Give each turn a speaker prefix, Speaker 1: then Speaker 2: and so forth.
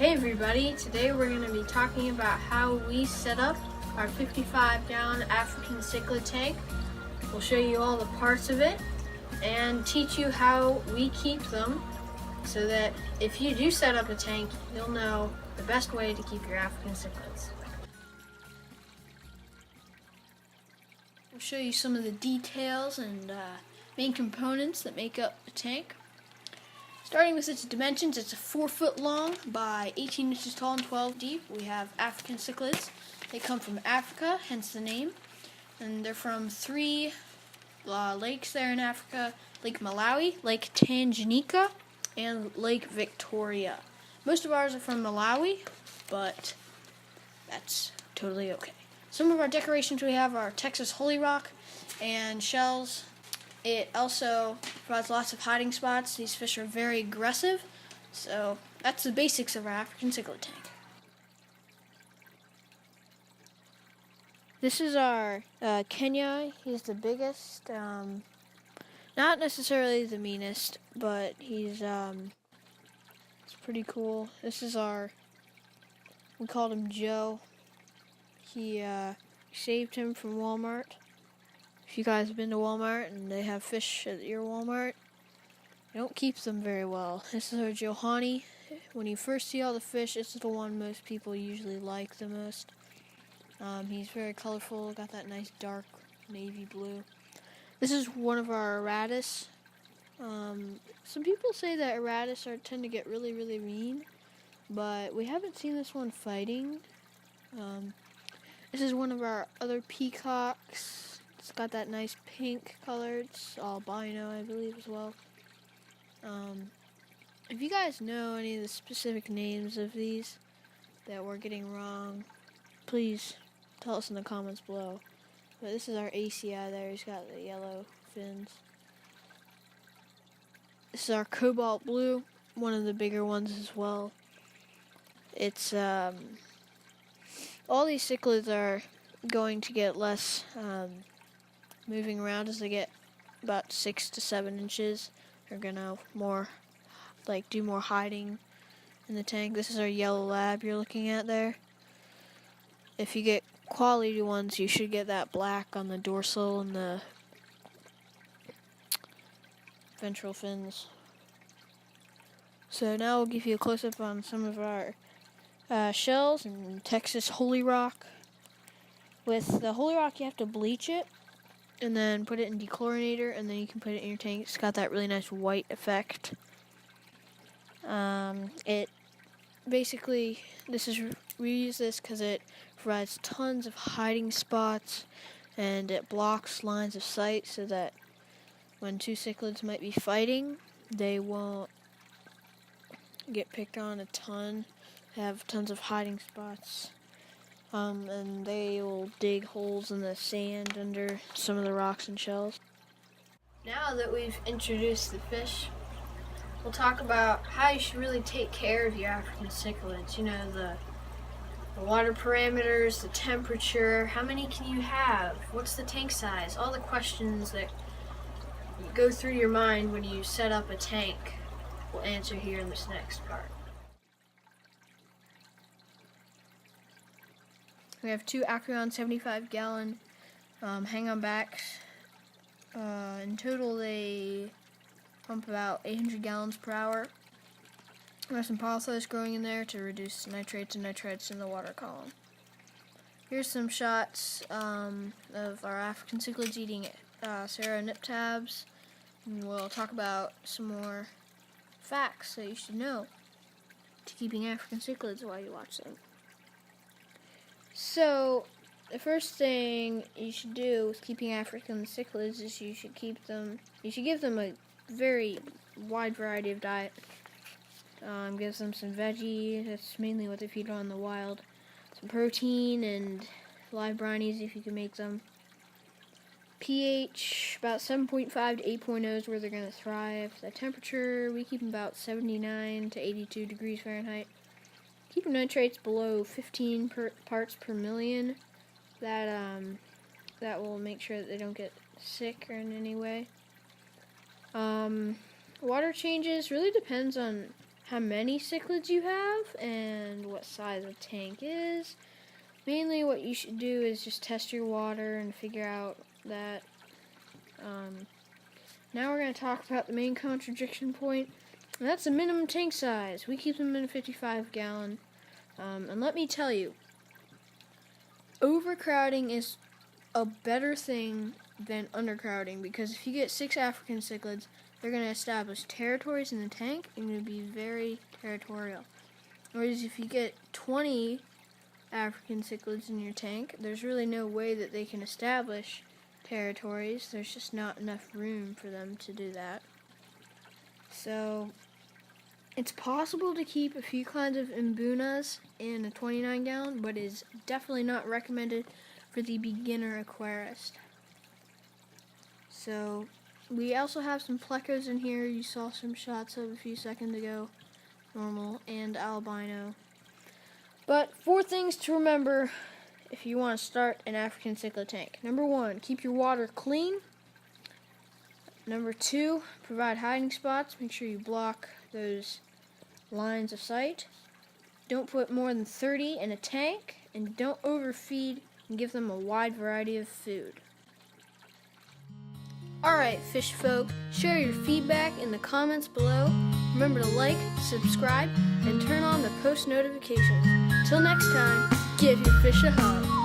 Speaker 1: Hey everybody, today we're going to be talking about how we set up our 55-gallon African Cichlid tank. We'll show you all the parts of it and teach you how we keep them so that if you do set up a tank, you'll know the best way to keep your African Cichlids. We'll show you some of the details and main components that make up the tank. Starting with its dimensions, it's 4 foot long by 18 inches tall and 12 deep. We have African Cichlids. They come from Africa, hence the name. And they're from 3 lakes there in Africa: Lake Malawi, Lake Tanganyika, and Lake Victoria. Most of ours are from Malawi, but that's totally okay. Some of our decorations we have are Texas holy rock and shells. It also provides lots of hiding spots. These fish are very aggressive, so that's the basics of our African Cichlid tank. This is our Kenya. He's the biggest, not necessarily the meanest, but he's it's pretty cool. This is we called him Joe. He saved him from Walmart. If you guys have been to Walmart and they have fish at your Walmart, you don't keep them very well. This is our Johanny. When you first see all the fish, this is the one most people usually like the most. He's very colorful, got that nice dark navy blue. This is one of our Aratus. Some people say that Aratus tend to get really, really mean, but we haven't seen this one fighting. This is one of our other peacocks. It's got that nice pink color. It's albino, I believe, as well. If you guys know any of the specific names of these that we're getting wrong, please tell us in the comments below. But this is our ACI there. He's got the yellow fins. This is our cobalt blue, one of the bigger ones as well. It's all these cichlids are going to get less moving around as they get about 6 to 7 inches. They're gonna do more hiding in the tank. This is our yellow lab you're looking at there. If you get quality ones, you should get that black on the dorsal and the ventral fins. So now we'll give you a close-up on some of our shells and Texas holy rock. With the holy rock, you have to bleach it and then put it in dechlorinator, and then you can put it in your tank. It's got that really nice white effect. It basically, we use this because it provides tons of hiding spots, and it blocks lines of sight so that when 2 cichlids might be fighting, they won't get picked on a ton. They have tons of hiding spots. And they will dig holes in the sand under some of the rocks and shells. Now that we've introduced the fish, we'll talk about how you should really take care of your African cichlids. You know, the water parameters, the temperature, how many can you have, what's the tank size, all the questions that go through your mind when you set up a tank, we'll answer here in this next part. We have 2 Acreon 75-gallon hang-on backs. In total, they pump about 800 gallons per hour. We have some polythos growing in there to reduce nitrates and nitrites in the water column. Here's some shots of our African cichlids eating Sarah nip tabs. And we'll talk about some more facts that you should know to keeping African cichlids while you watch them. So, the first thing you should do with keeping African cichlids is you should give them a very wide variety of diet. Give them some veggie, that's mainly what they feed on in the wild. Some protein and live brinies if you can make them. pH, about 7.5 to 8.0 is where they're going to thrive. The temperature, we keep them about 79 to 82 degrees Fahrenheit. Keep your nitrates below 15 parts per million. That will make sure that they don't get sick or in any way. Water changes really depends on how many cichlids you have and what size the tank is. Mainly what you should do is just test your water and figure out that. Now we're going to talk about the main contradiction point, and that's the minimum tank size. We keep them in a 55 gallon. And let me tell you, overcrowding is a better thing than undercrowding, because if you get 6 African cichlids, they're going to establish territories in the tank and going to be very territorial. Whereas if you get 20 African cichlids in your tank, there's really no way that they can establish territories. There's just not enough room for them to do that. So it's possible to keep a few kinds of imbunas in a 29 gallon, but is definitely not recommended for the beginner aquarist. So we also have some plecos in here. You saw some shots of a few seconds ago, normal and albino. But 4 things to remember if you want to start an African cichlid tank. Number 1, keep your water clean. Number 2, provide hiding spots. Make sure you block those lines of sight. Don't put more than 30 in a tank, and don't overfeed and give them a wide variety of food. Alright, fish folk, share your feedback in the comments below. Remember to like, subscribe, and turn on the post notifications. Till next time, give your fish a hug.